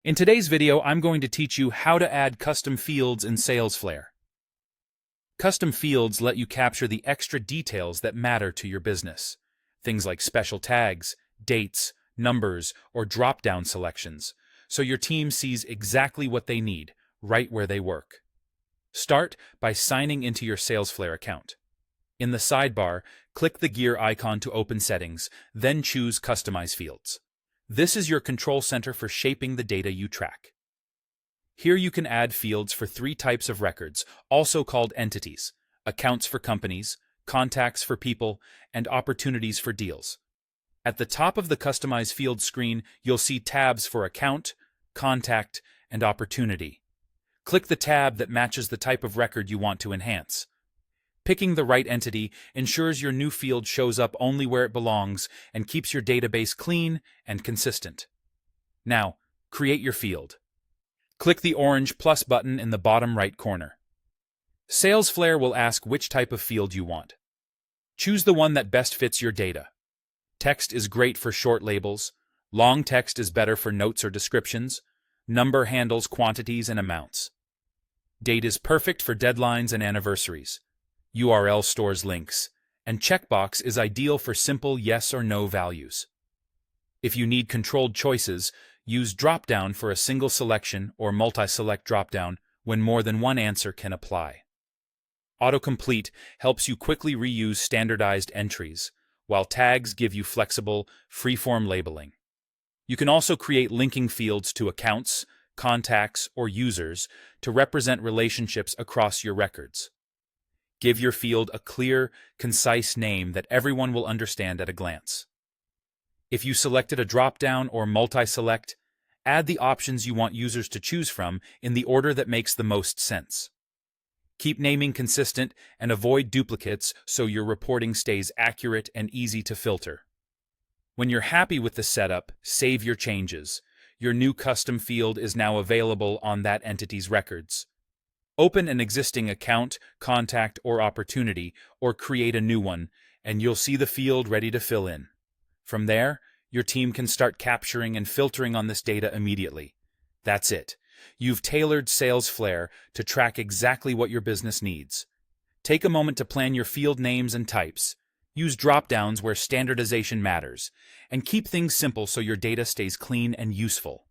In today's video, I'm going to teach you how to add custom fields in Salesflare. Custom fields let you capture the extra details that matter to your business. Things like special tags, dates, numbers, or drop-down selections, so your team sees exactly what they need, right where they work. Start by signing into your Salesflare account. In the sidebar, click the gear icon to open settings, then choose Customize Fields. This is your control center for shaping the data you track. Here you can add fields for 3 types of records, also called entities: accounts for companies, contacts for people, and opportunities for deals. At the top of the Customize Fields screen, you'll see tabs for account, contact, and opportunity. Click the tab that matches the type of record you want to enhance. Picking the right entity ensures your new field shows up only where it belongs and keeps your database clean and consistent. Now, create your field. Click the orange plus button in the bottom right corner. Salesflare will ask which type of field you want. Choose the one that best fits your data. Text is great for short labels. Long text is better for notes or descriptions. Number handles quantities and amounts. Date is perfect for deadlines and anniversaries. URL stores links, and checkbox is ideal for simple yes or no values. If you need controlled choices, use dropdown for a single selection or multi-select dropdown when more than one answer can apply. Autocomplete helps you quickly reuse standardized entries, while tags give you flexible, free-form labeling. You can also create linking fields to accounts, contacts, or users to represent relationships across your records. Give your field a clear, concise name that everyone will understand at a glance. If you selected a drop-down or multi-select, add the options you want users to choose from in the order that makes the most sense. Keep naming consistent and avoid duplicates so your reporting stays accurate and easy to filter. When you're happy with the setup, save your changes. Your new custom field is now available on that entity's records. Open an existing account, contact, or opportunity, or create a new one, and you'll see the field ready to fill in. From there, your team can start capturing and filtering on this data immediately. That's it. You've tailored Salesflare to track exactly what your business needs. Take a moment to plan your field names and types. Use drop-downs where standardization matters, and keep things simple so your data stays clean and useful.